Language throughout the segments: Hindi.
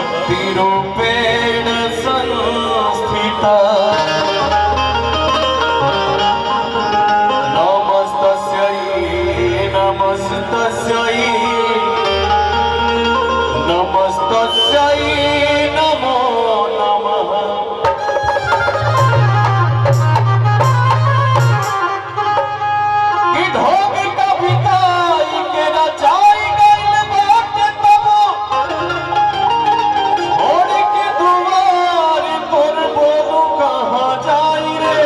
भक्तिरूपेण संस्थिता नमस्तस्यै नमस्तस्यै नमस्तस्यै नमो नमः। कि धोबी कविताई के रचाई गइल बाटे तब छोड़ के दुआर तोर बोलू कहाँ जाई रे।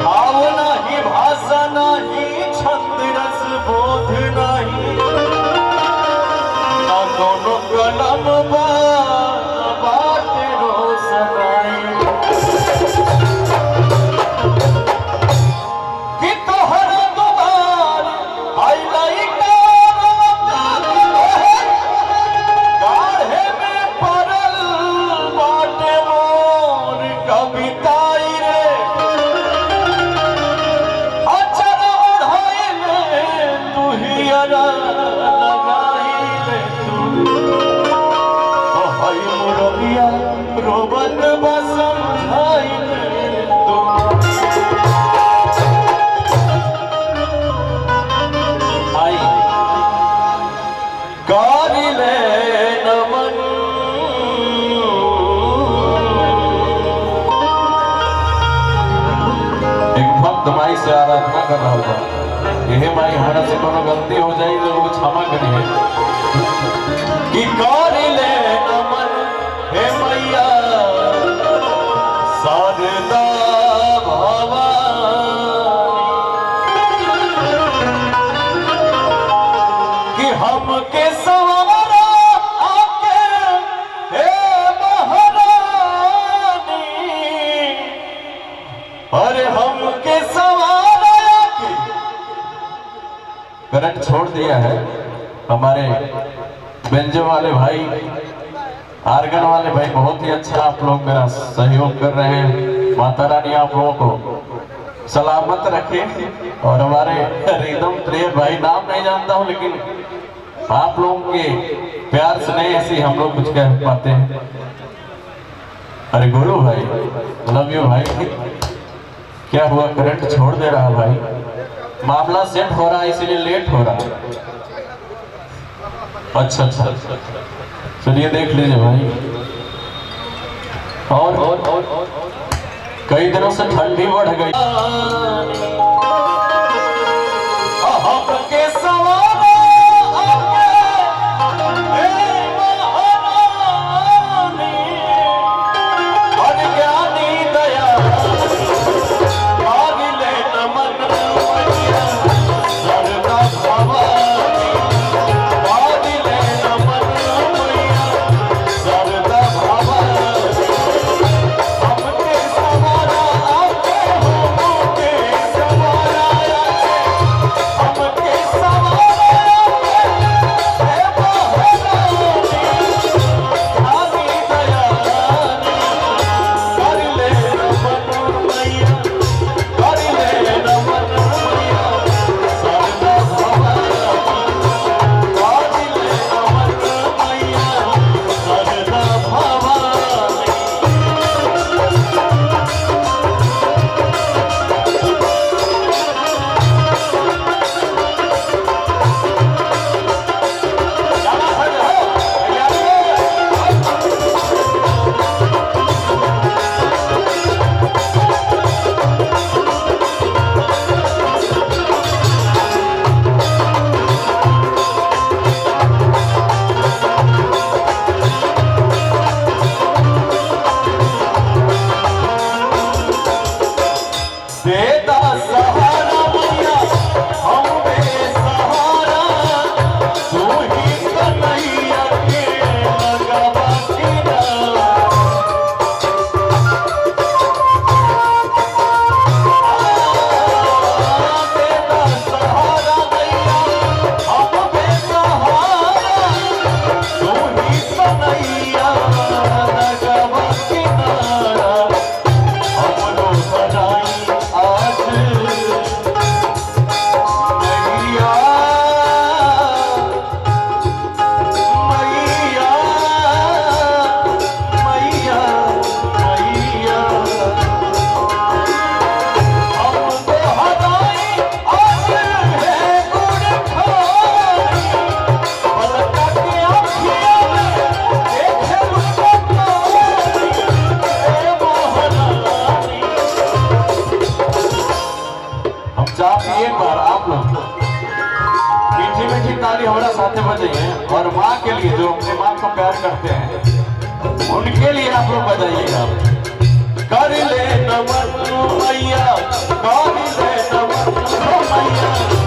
भाव नहीं भाषा नहीं छंद रस बोध नहीं ना दोनों कलम बाटे रोशनाई। कि तोहर दुआर आइलाई गाढ़े में पड़ल बाटे मोर कविताई रे। अचर ओढ़ाइले तू हियरा लगाइले तू हई मुरबिया रोबत बा समझाइले तू। आई कारिले नमन एक भक्त माई से आराधना कर रहा था, यह माई हमारा से कोनो गलती हो जाए तो लोग क्षमा करिए। कि कारिले नमन हे मैया शारदा कि हमके सवारा आके हे महारानी। अरे हमके सवारा आके करंट छोड़ दिया है हमारे बेंजो वाले भाई, आर्गन वाले भाई, बहुत ही अच्छा आप लोग मेरा सहयोग कर रहे हैं। माता रानी आप लोगों को सलामत रखे। और हमारे रिदम प्रिय भाई, नाम नहीं जानता हूं लेकिन आप लोगों के प्यार से नहीं ऐसे हम लोग कुछ कह पाते हैं। अरे गुरु भाई, लव यू भाई। क्या हुआ, करंट छोड़ दे रहा भाई? मामला सेट हो रहा है इसीलिए लेट हो रहा है। अच्छा अच्छा, चलिए देख लीजिए भाई। और कई दिनों से ठंडी बढ़ गई। हमके सवारा आके हे महारानी। अज्ञानी दया कारिले नमन मैया शारदा भवानी। कारिले नमन मैया शारदा भवानी। हमके सवारा आके हमके साथ बजाइए, और माँ के लिए जो अपने माँ को प्यार करते हैं उनके लिए आप लोग बजाइएगा। कर ले नमन मैया, कर ले नमन मैया।